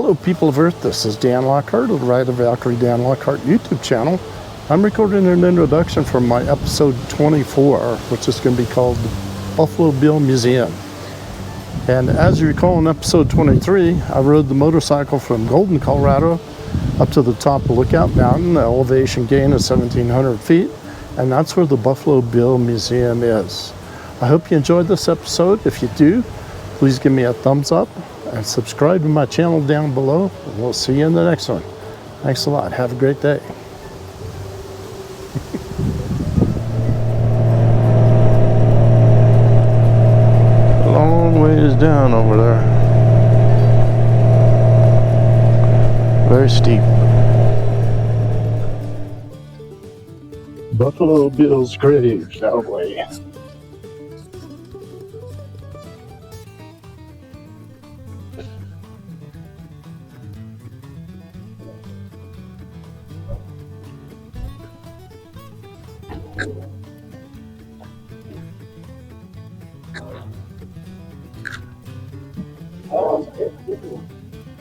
Hello people of Earth, this is Dan Lockhart of the Honda Valkyrie DanLockhart YouTube channel. I'm recording an introduction for my episode 24, which is going to be called Buffalo Bill Museum. And as you recall in episode 23, I rode the motorcycle from Golden, Colorado up to the top of Lookout Mountain, the elevation gain of 1,700 feet, and that's where the Buffalo Bill Museum is. I hope you enjoyed this episode. If you do, please give me a thumbs up and subscribe to my channel down below. And we'll see you in the next one. Thanks a lot. Have a great day. Long ways down over there. Very steep. Buffalo Bill's grave, shall we?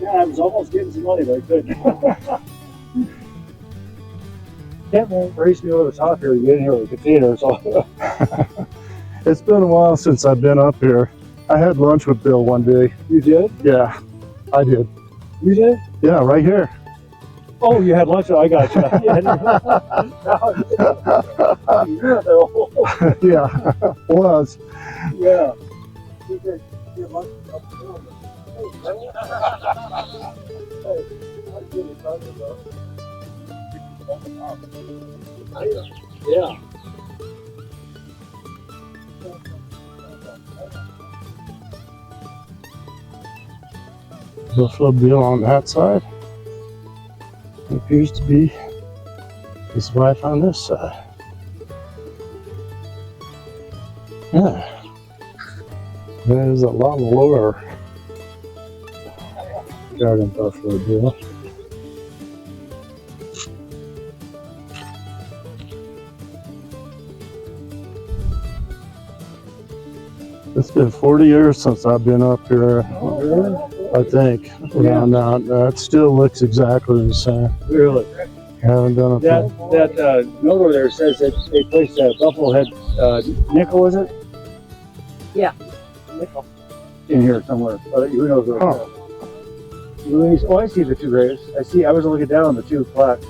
Yeah, I was almost getting some money, but I couldn't. Kent won't race me over the top here to get in here with a container. So. It's been a while since I've been up here. I had lunch with Bill one day. You did? Yeah, I did. You did? Yeah, right here. Oh, you had lunch? I got you. Yeah, was. Yeah. Yeah. Buffalo Bill on that side. It appears to be his wife on this side. Yeah. There's a lot of lore regarding Buffalo Bill. It's been 40 years since I've been up here, I think, around now. It still looks exactly the same. Really? Haven't done it. That note over there says that they placed a buffalo head nickel, was it? Yeah. Nickel. In here somewhere. But who knows where it's at. Oh, I see the two graves. I was looking down on the two plaques.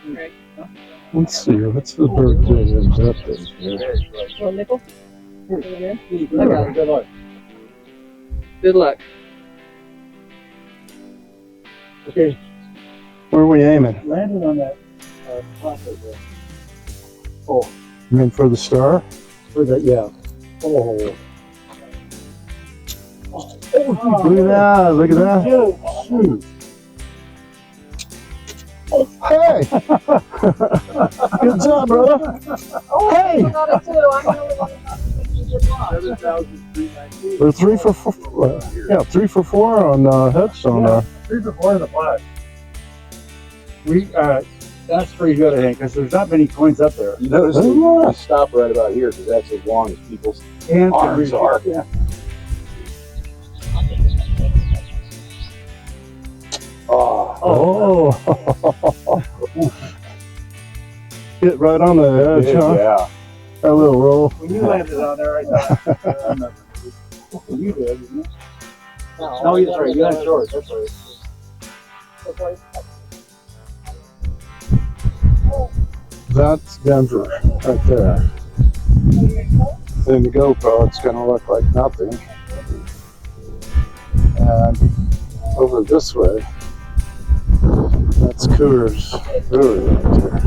Right. Let's see, what's the birthday and death date here? Little nickel? Good luck. Good luck. Okay. Where are we aiming? Landed on that plaque right there. Oh, You mean for the star? for that, yeah. Oh. Look at that, look at that. Shoot. Hey! Good job, brother. Hey! I got it too. I'm the only one that got it. We're 3 for 4. Yeah, 3 for 4 on headstone there. 3 for 4 in the plaque. That's pretty good, I think, because there's not many coins up there. Notice we stop right about here because that's as long as people's And arms are. Yeah. Oh. Hit right on the edge, huh? Yeah. That little roll. When you landed on there, I thought, you did, didn't you? No, that's right. You had shorts. That's right. That's Denver right there. In the GoPro, it's going to look like nothing. And over this way, that's Coors Brewery right there.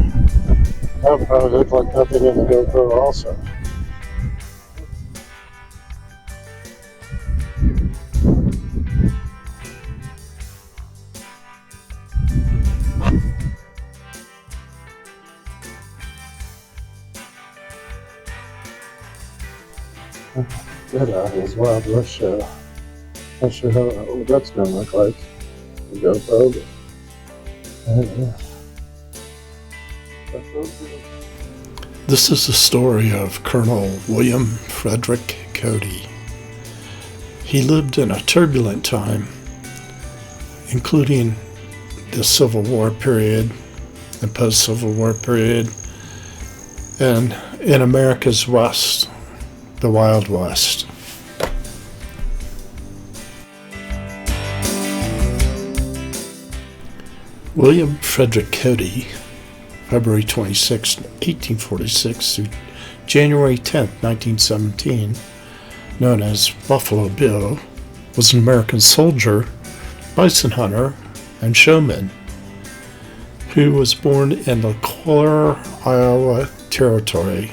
That would probably look like nothing in the GoPro also. Good out as well. Let's show how what that's going to look like. The GoPro. But, yeah. This is the story of Colonel William Frederick Cody. He lived in a turbulent time, including the Civil War period, the post-Civil War period, and in America's West, the Wild West. William Frederick Cody, February 26, 1846 through January 10, 1917, known as Buffalo Bill, was an American soldier, bison hunter, and showman who was born in the Core, Iowa Territory.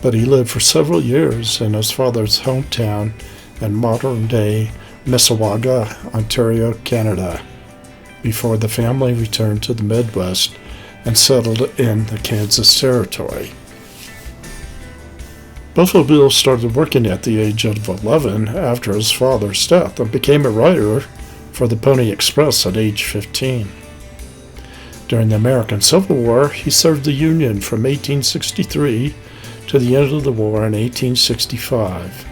But he lived for several years in his father's hometown in modern-day Mississauga, Ontario, Canada, before the family returned to the Midwest and settled in the Kansas Territory. Buffalo Bill started working at the age of 11 after his father's death and became a writer for the Pony Express at age 15. During the American Civil War, he served the Union from 1863 to the end of the war in 1865.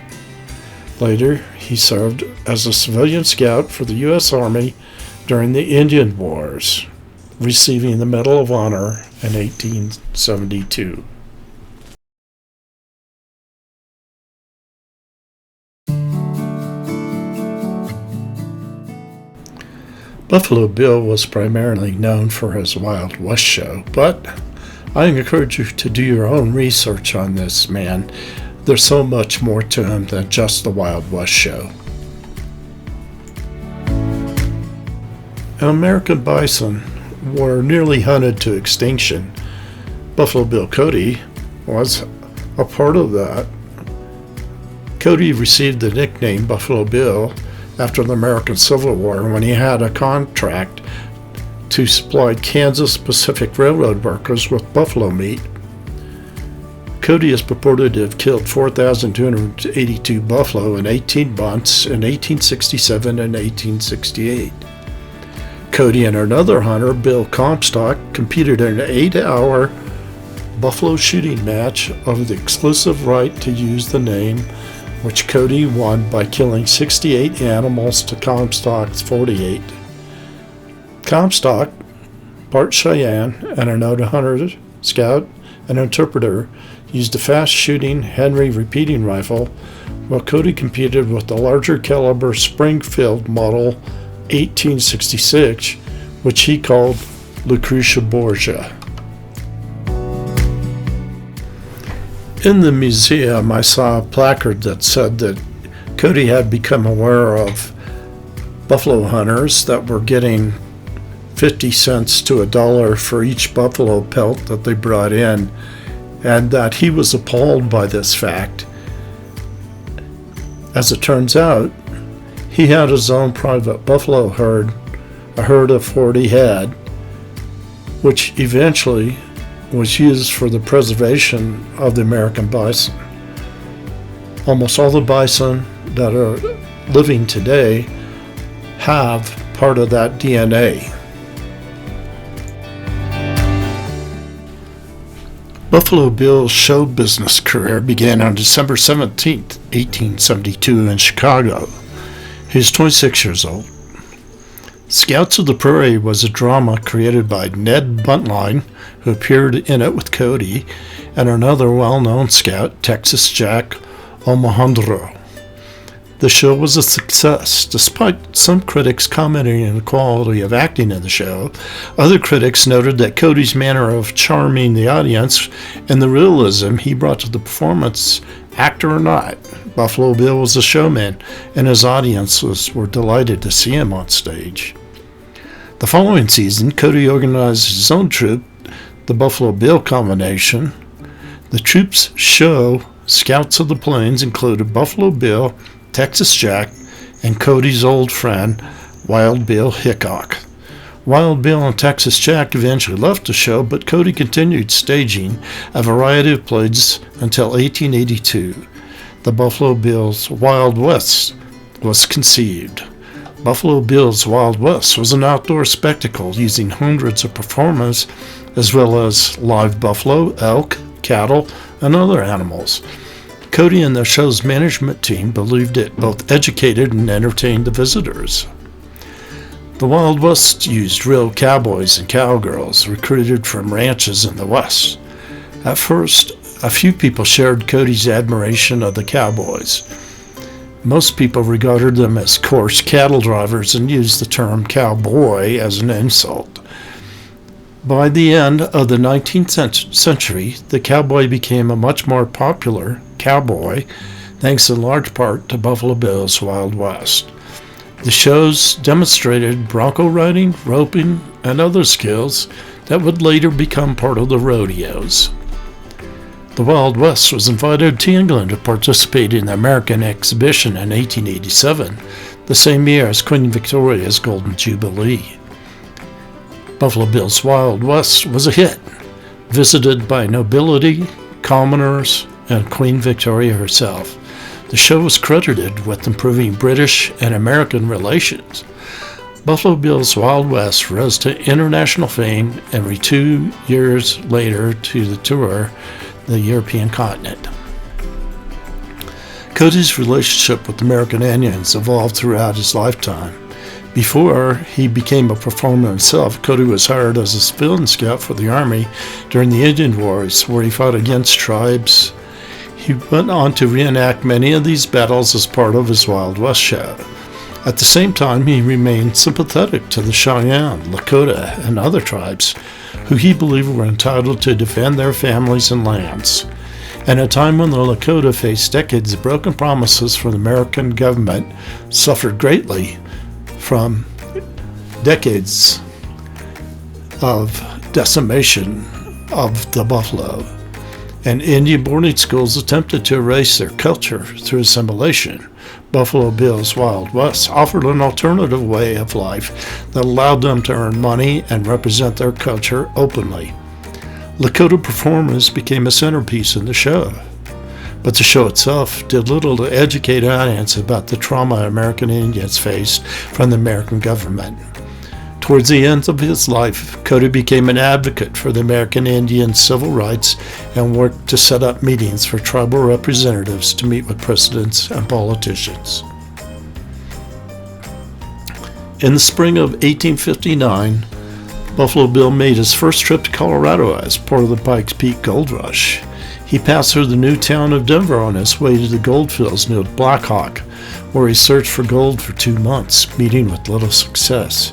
Later, he served as a civilian scout for the U.S. Army during the Indian Wars, receiving the Medal of Honor in 1872. Buffalo Bill was primarily known for his Wild West show, but I encourage you to do your own research on this man. There's so much more to him than just the Wild West show. American bison were nearly hunted to extinction. Buffalo Bill Cody was a part of that. Cody received the nickname Buffalo Bill after the American Civil War when he had a contract to supply Kansas Pacific Railroad workers with buffalo meat. Cody is purported to have killed 4,282 buffalo in 18 months in 1867 and 1868. Cody and another hunter, Bill Comstock, competed in an 8-hour buffalo shooting match over the exclusive right to use the name, which Cody won by killing 68 animals to Comstock's 48. Comstock, part Cheyenne and a noted hunter, scout, and interpreter, used a fast-shooting Henry repeating rifle, while Cody competed with the larger caliber Springfield model 1866, which he called Lucretia Borgia. In the museum, I saw a placard that said that Cody had become aware of buffalo hunters that were getting 50 cents to $1 for each buffalo pelt that they brought in, and that he was appalled by this fact. As it turns out, he had his own private buffalo herd, a herd of 40 head, which eventually was used for the preservation of the American bison. Almost all the bison that are living today have part of that DNA. Buffalo Bill's show business career began on December 17, 1872 in Chicago. He was 26 years old. Scouts of the Prairie was a drama created by Ned Buntline, who appeared in it with Cody, and another well-known scout, Texas Jack Omohundro. The show was a success, despite some critics commenting on the quality of acting in the show. Other critics noted that Cody's manner of charming the audience and the realism he brought to the performance, actor or not, Buffalo Bill was a showman, and his audiences were delighted to see him on stage. The following season, Cody organized his own troupe, the Buffalo Bill Combination. The troupe's show, Scouts of the Plains, included Buffalo Bill, Texas Jack, and Cody's old friend, Wild Bill Hickok. Wild Bill and Texas Jack eventually left the show, but Cody continued staging a variety of plays until 1882. The Buffalo Bill's Wild West was conceived. Buffalo Bill's Wild West was an outdoor spectacle using hundreds of performers as well as live buffalo, elk, cattle, and other animals. Cody and the show's management team believed it both educated and entertained the visitors. The Wild West used real cowboys and cowgirls recruited from ranches in the West. At first, a few people shared Cody's admiration of the cowboys. Most people regarded them as coarse cattle drivers and used the term cowboy as an insult. By the end of the 19th century, the cowboy became a much more popular cowboy, thanks in large part to Buffalo Bill's Wild West. The shows demonstrated bronco riding, roping, and other skills that would later become part of the rodeos. The Wild West was invited to England to participate in the American exhibition in 1887, the same year as Queen Victoria's Golden Jubilee. Buffalo Bill's Wild West was a hit, visited by nobility, commoners, and Queen Victoria herself. The show was credited with improving British and American relations. Buffalo Bill's Wild West rose to international fame and returned 2 years later to the tour the European continent. Cody's relationship with American Indians evolved throughout his lifetime. Before he became a performer himself, Cody was hired as a civilian scout for the Army during the Indian Wars, where he fought against tribes. He went on to reenact many of these battles as part of his Wild West show. At the same time, he remained sympathetic to the Cheyenne, Lakota, and other tribes who he believed were entitled to defend their families and lands. And at a time when the Lakota faced decades of broken promises from the American government, suffered greatly from decades of decimation of the buffalo, and Indian boarding schools attempted to erase their culture through assimilation. Buffalo Bill's Wild West offered an alternative way of life that allowed them to earn money and represent their culture openly. Lakota performers became a centerpiece in the show, but the show itself did little to educate audience about the trauma American Indians faced from the American government. Towards the end of his life, Cody became an advocate for the American Indian civil rights and worked to set up meetings for tribal representatives to meet with presidents and politicians. In the spring of 1859, Buffalo Bill made his first trip to Colorado as part of the Pikes Peak Gold Rush. He passed through the new town of Denver on his way to the goldfields near Black Hawk, where he searched for gold for 2 months, meeting with little success.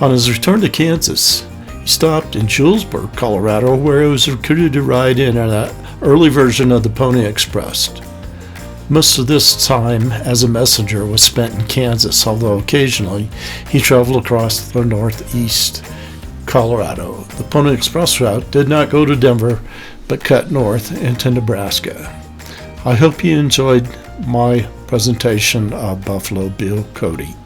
On his return to Kansas, he stopped in Julesburg, Colorado, where he was recruited to ride in an early version of the Pony Express. Most of this time as a messenger was spent in Kansas, although occasionally he traveled across the northeast Colorado. The Pony Express route did not go to Denver, but cut north into Nebraska. I hope you enjoyed my presentation of Buffalo Bill Cody.